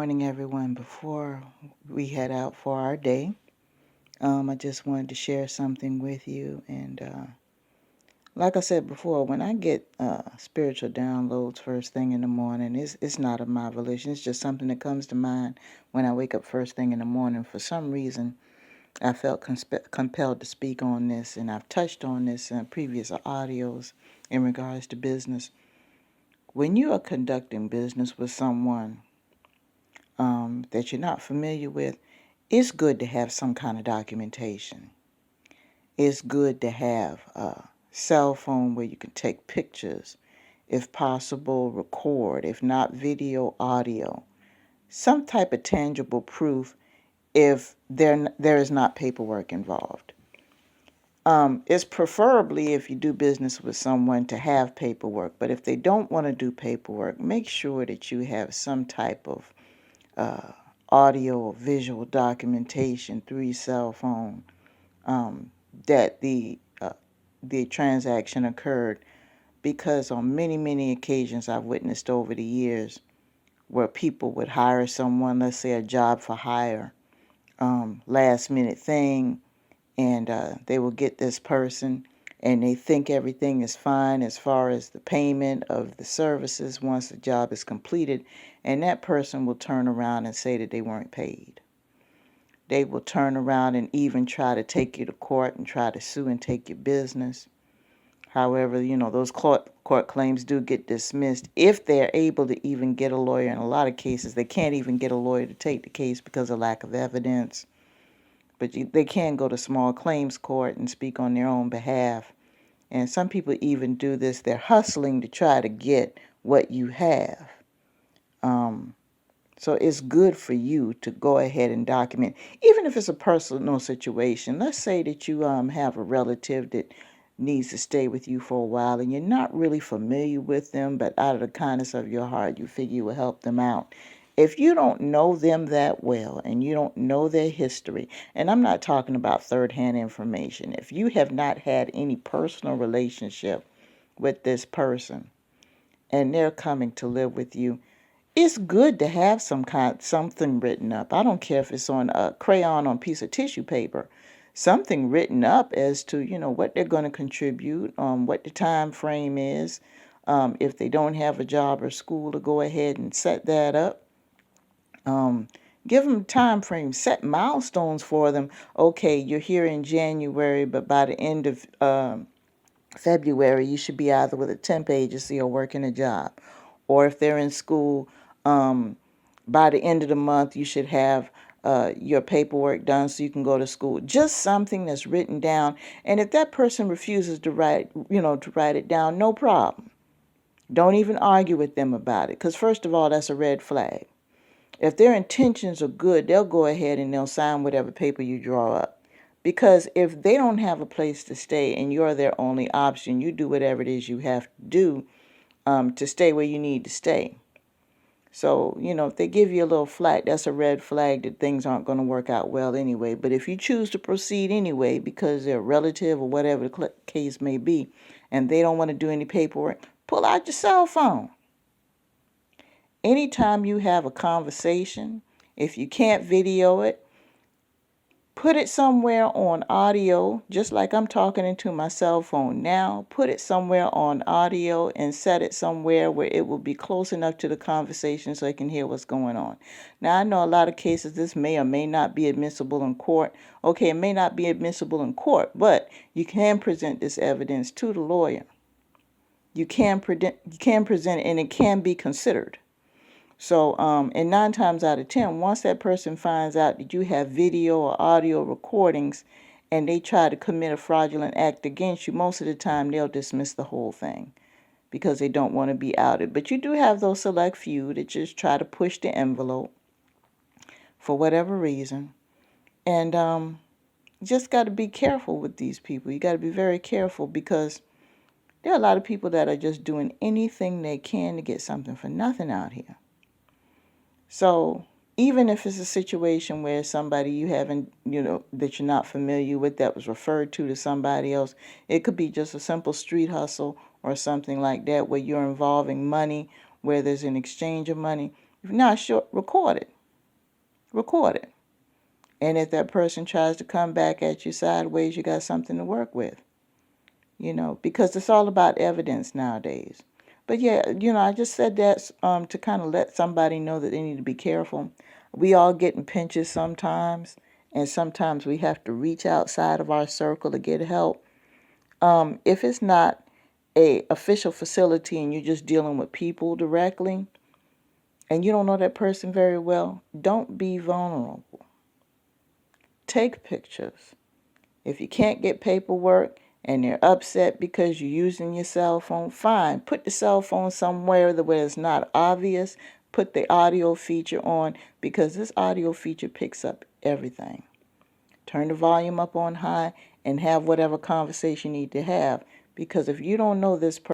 morning, everyone. Before we head out for our day, I just wanted to share something with you. And like I said before, when I get spiritual downloads first thing in the morning, it's not of my volition. It's just something that comes to mind when I wake up first thing in the morning. For some reason, I felt compelled to speak on this, and I've touched on this in previous audios in regards to business. When you are conducting business with someone that you're not familiar with, it's good to have some kind of documentation. It's good to have a cell phone where you can take pictures, if possible, record, if not video, audio, some type of tangible proof if there is not paperwork involved. It's preferably if you do business with someone to have paperwork, but if they don't want to do paperwork, make sure that you have some type of uh, audio or visual documentation through your cell phone that the transaction occurred, because on many occasions I've witnessed over the years where people would hire someone, let's say a job for hire, last minute thing, and they will get this person and they think everything is fine as far as the payment of the services once the job is completed, and that person will turn around and say that they weren't paid. They will turn around and even try to take you to court and try to sue and take your business. However, those court claims do get dismissed if they're able to even get a lawyer. In a lot of cases, they can't even get a lawyer to take the case because of lack of evidence. But they can go to small claims court and speak on their own behalf. And some people even do this. They're hustling to try to get what you have. So it's good for you to go ahead and document, even if it's a personal situation. Let's say that you have a relative that needs to stay with you for a while and you're not really familiar with them, but out of the kindness of your heart, you figure you will help them out. If you don't know them that well and you don't know their history, and I'm not talking about third-hand information, if you have not had any personal relationship with this person and they're coming to live with you, it's good to have something written up. I don't care if it's on a crayon on a piece of tissue paper. Something written up as to, what they're going to contribute, what the time frame is. If they don't have a job or school, to go ahead and set that up. Give them time frames, set milestones for them. Okay, you're here in January, but by the end of February, you should be either with a temp agency or working a job. Or if they're in school, by the end of the month, you should have your paperwork done so you can go to school. Just something that's written down. And if that person refuses to write it down, no problem. Don't even argue with them about it, because first of all, that's a red flag. If their intentions are good, they'll go ahead and they'll sign whatever paper you draw up. Because if they don't have a place to stay and you're their only option, you do whatever it is you have to do to stay where you need to stay. So, if they give you a little flack, that's a red flag that things aren't going to work out well anyway. But if you choose to proceed anyway because they're a relative or whatever the case may be, and they don't want to do any paperwork, pull out your cell phone. Anytime you have a conversation, if you can't video it, put it somewhere on audio, just like I'm talking into my cell phone now. Put it somewhere on audio and set it somewhere where it will be close enough to the conversation so I can hear what's going on. Now, I know a lot of cases this may or may not be admissible in court. Okay, it may not be admissible in court, but you can present this evidence to the lawyer. You can present it, and it can be considered. So, and 9 times out of 10, once that person finds out that you have video or audio recordings and they try to commit a fraudulent act against you, most of the time they'll dismiss the whole thing because they don't want to be outed. But you do have those select few that just try to push the envelope for whatever reason. And you just got to be careful with these people. You got to be very careful, because there are a lot of people that are just doing anything they can to get something for nothing out here. So even if it's a situation where somebody you haven't, that you're not familiar with, that was referred to somebody else, it could be just a simple street hustle or something like that where you're involving money, where there's an exchange of money. If you're not sure, record it. record it. And if that person tries to come back at you sideways, you got something to work with, because it's all about evidence nowadays. But yeah, I just said that to kind of let somebody know that they need to be careful. We all get in pinches sometimes, and sometimes we have to reach outside of our circle to get help. If it's not a official facility and you're just dealing with people directly, and you don't know that person very well, don't be vulnerable. Take pictures. If you can't get paperwork and they're upset because you're using your cell phone, fine. Put the cell phone somewhere where it's not obvious. Put the audio feature on, because this audio feature picks up everything. Turn the volume up on high and have whatever conversation you need to have. Because if you don't know this person,